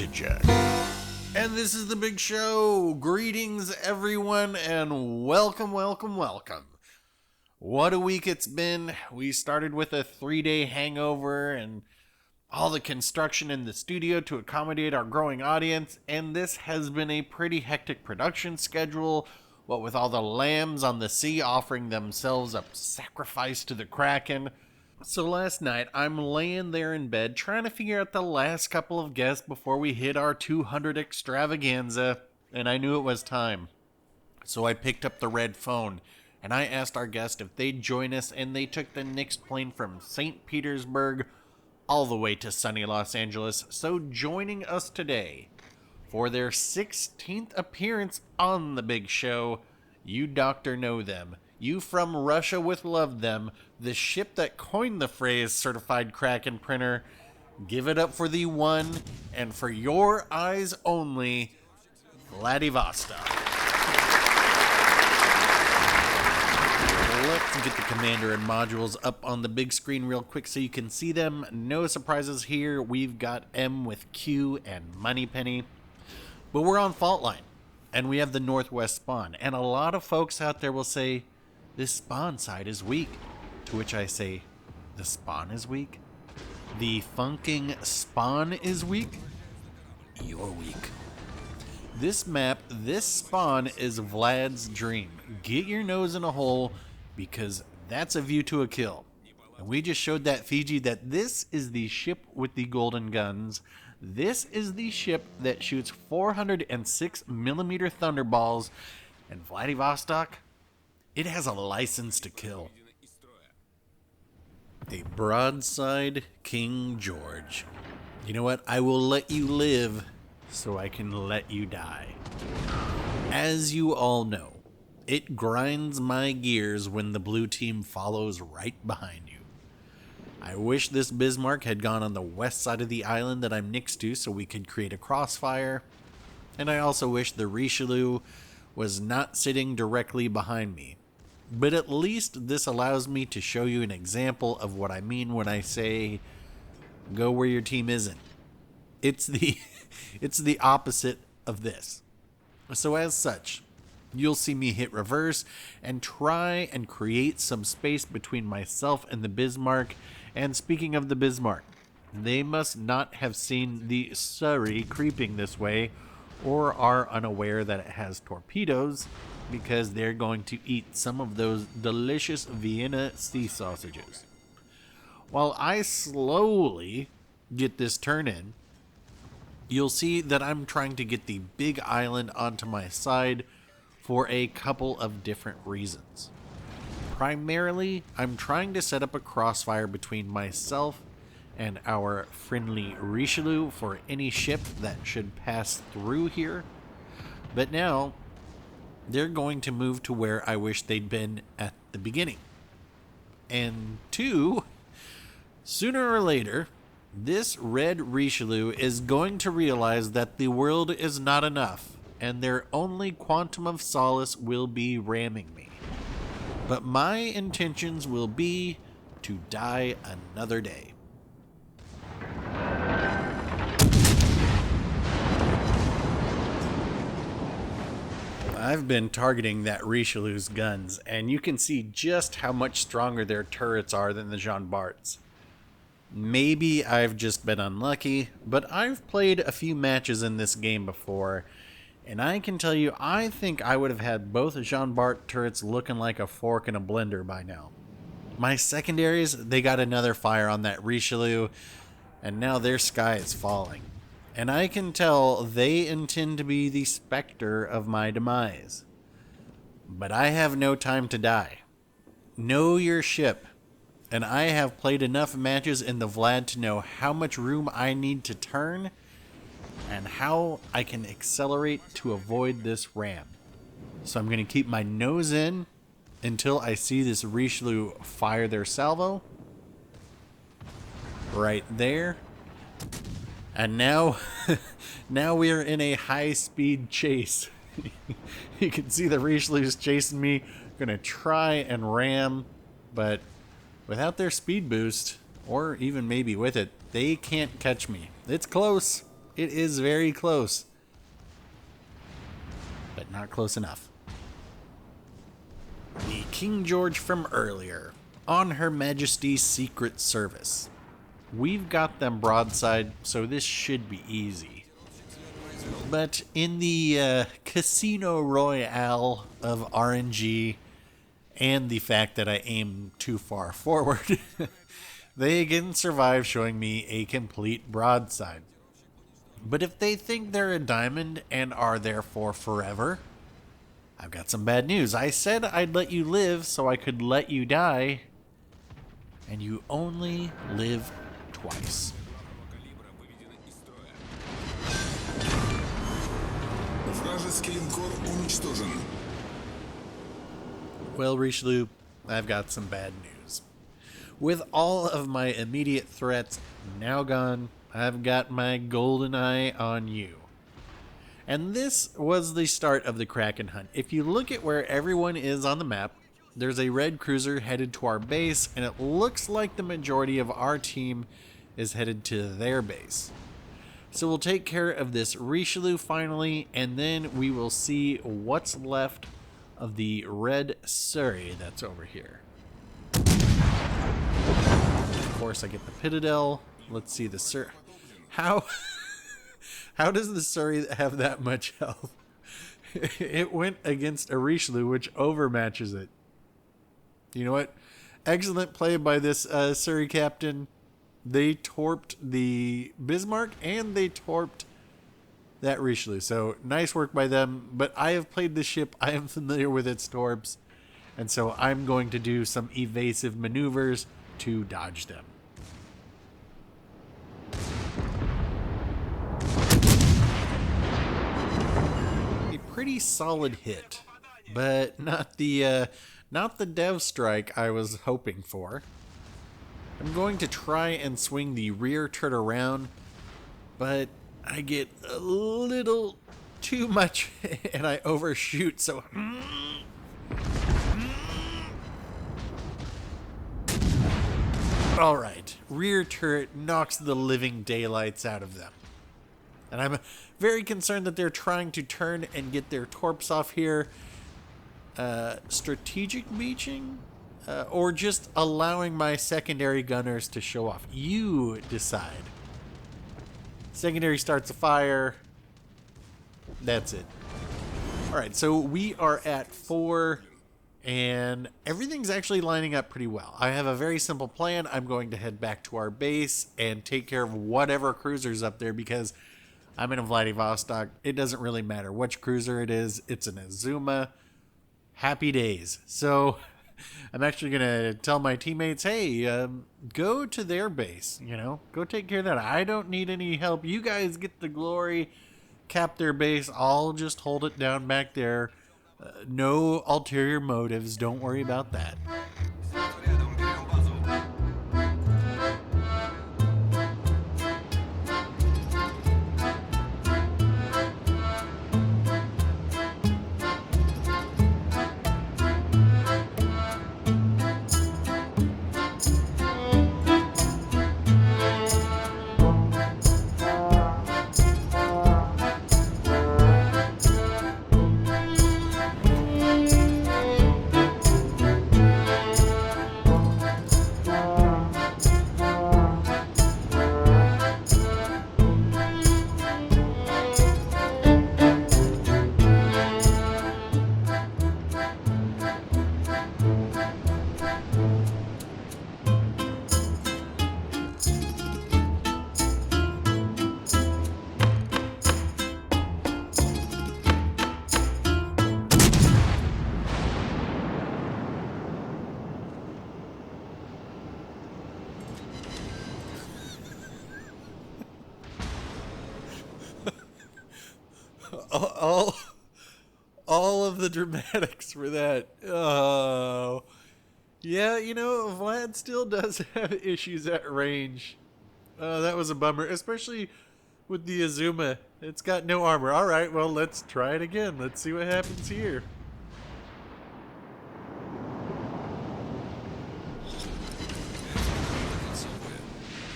Antigen. And this is the big show. Greetings, everyone, and welcome. What a week it's been. We started with a 3-day hangover and all the construction in the studio to accommodate our growing audience, and this has been a pretty hectic production schedule, what with all the lambs on the sea offering themselves up sacrifice to the Kraken. So last night, I'm laying there in bed trying to figure out the last couple of guests before we hit our 200 extravaganza, and I knew it was time. So I picked up the red phone, and I asked our guest if they'd join us, and they took the next plane from St. Petersburg all the way to sunny Los Angeles. So joining us today for their 16th appearance on the big show, you doctor know them. You from Russia with love them, the ship that coined the phrase certified Kraken printer. Give it up for the one, and for your eyes only, Vladivostok. Let's get the commander and modules up on the big screen real quick so you can see them. No surprises here. We've got M with Q and Moneypenny. But we're on fault line, and we have the northwest spawn. And a lot of folks out there will say, this spawn side is weak. To which I say, the spawn is weak? The funking spawn is weak? You're weak. This map, this spawn is Vlad's dream. Get your nose in a hole, because that's a view to a kill. And we just showed that Fiji that this is the ship with the golden guns. This is the ship that shoots 406mm thunderballs. And Vladivostok, it has a license to kill. A broadside King George. You know what? I will let you live so I can let you die. As you all know, it grinds my gears when the blue team follows right behind you. I wish this Bismarck had gone on the west side of the island that I'm next to so we could create a crossfire. And I also wish the Richelieu was not sitting directly behind me. But at least this allows me to show you an example of what I mean when I say, go where your team isn't. It's the opposite of this. So as such, you'll see me hit reverse and try and create some space between myself and the Bismarck. And speaking of the Bismarck, they must not have seen the Surrey creeping this way or are unaware that it has torpedoes, because they're going to eat some of those delicious Vienna sea sausages. While I slowly get this turn in, you'll see that I'm trying to get the big island onto my side for a couple of different reasons. Primarily, I'm trying to set up a crossfire between myself and our friendly Richelieu for any ship that should pass through here. But now, they're going to move to where I wish they'd been at the beginning. And two, sooner or later, this red Richelieu is going to realize that the world is not enough, and their only quantum of solace will be ramming me. But my intentions will be to die another day. I've been targeting that Richelieu's guns, and you can see just how much stronger their turrets are than the Jean Bart's. Maybe I've just been unlucky, but I've played a few matches in this game before, and I can tell you I think I would have had both Jean Bart turrets looking like a fork in a blender by now. My secondaries, they got another fire on that Richelieu, and now their sky is falling. And I can tell they intend to be the specter of my demise. But I have no time to die. Know your ship. And I have played enough matches in the Vlad to know how much room I need to turn and how I can accelerate to avoid this ram. So I'm going to keep my nose in until I see this Richelieu fire their salvo. Right there. And now, now we are in a high-speed chase. You can see the Richelieu's chasing me. Gonna try and ram, but without their speed boost, or even maybe with it, they can't catch me. It's close. It is very close. But not close enough. The King George from earlier, on Her Majesty's Secret Service. We've got them broadside, so this should be easy. But in the Casino Royale of RNG, and the fact that I aim too far forward, they again survive showing me a complete broadside. But if they think they're a diamond and are therefore forever, I've got some bad news. I said I'd let you live so I could let you die, and you only live twice. Вражеский линкор уничтожен. Well, Richelieu, I've got some bad news. With all of my immediate threats now gone, I've got my golden eye on you. And this was the start of the Kraken hunt. If you look at where everyone is on the map, there's a red cruiser headed to our base, and it looks like the majority of our team is headed to their base. So we'll take care of this Richelieu finally, and then we will see what's left of the red Surrey that's over here. Of course, I get the Pitadel. Let's see the Surrey. How does the Surrey have that much health? It went against a Richelieu, which overmatches it. You know what? Excellent play by this Surrey captain. They torped the Bismarck and they torped that Richelieu. So nice work by them. But I have played this ship. I am familiar with its torps. And so I'm going to do some evasive maneuvers to dodge them. A pretty solid hit, but not the dev strike I was hoping for. I'm going to try and swing the rear turret around, but I get a little too much and I overshoot, so... Alright, rear turret knocks the living daylights out of them. And I'm very concerned that they're trying to turn and get their torps off here. Strategic beaching? Or just allowing my secondary gunners to show off. You decide. Secondary starts a fire. That's it. Alright, so we are at 4, and everything's actually lining up pretty well. I have a very simple plan. I'm going to head back to our base and take care of whatever cruiser's up there because I'm in a Vladivostok. It doesn't really matter which cruiser it is. It's an Azuma. Happy days. So I'm actually going to tell my teammates, hey, go to their base, you know, go take care of that. I don't need any help. You guys get the glory, cap their base. I'll just hold it down back there. No ulterior motives. Don't worry about that. All of the dramatics for that. Oh, yeah, you know, Vlad still does have issues at range. That was a bummer, especially with the Azuma. It's got no armor. All right, well, let's try it again. Let's see what happens here.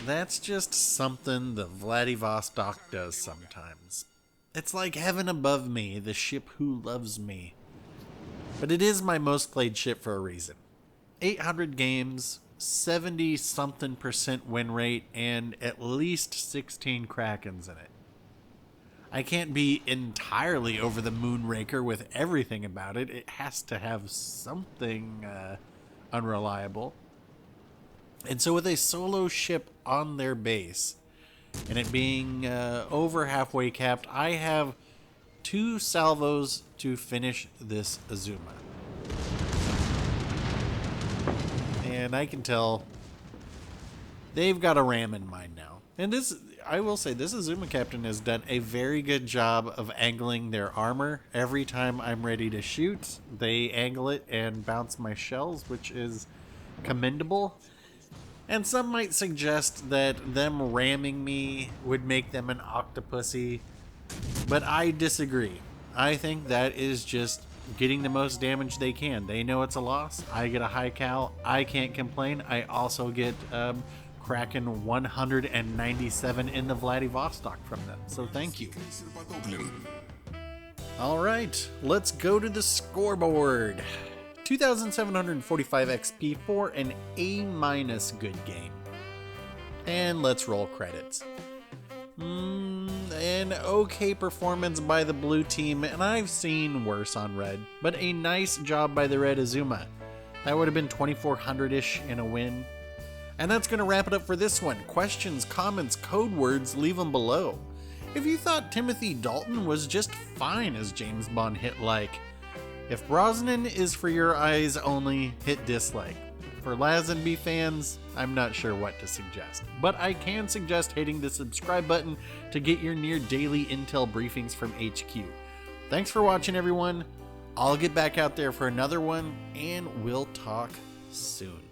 That's just something the Vladivostok does sometimes. It's like heaven above me, the ship who loves me. But it is my most played ship for a reason. 800 games, 70-something% win rate, and at least 16 Krakens in it. I can't be entirely over the Moonraker with everything about it. It has to have something unreliable. And so with a solo ship on their base, and it being over halfway capped, I have 2 salvos to finish this Azuma. And I can tell they've got a ram in mind now. And this, I will say, this Azuma captain has done a very good job of angling their armor. Every time I'm ready to shoot, they angle it and bounce my shells, which is commendable. And some might suggest that them ramming me would make them an octopussy, but I disagree. I think that is just getting the most damage they can. They know it's a loss. I get a high cal. I can't complain. I also get Kraken 197 in the Vladivostok from them, so thank you. Alright, let's go to the scoreboard. 2,745 XP for an A- good game. And let's roll credits. An okay performance by the blue team, and I've seen worse on red, but a nice job by the red Azuma. That would have been 2,400-ish in a win. And that's going to wrap it up for this one. Questions, comments, code words, leave them below. If you thought Timothy Dalton was just fine as James Bond, hit like. If Brosnan is for your eyes only, hit dislike. For Lazenby fans, I'm not sure what to suggest, but I can suggest hitting the subscribe button to get your near daily intel briefings from HQ. Thanks for watching, everyone. I'll get back out there for another one, and we'll talk soon.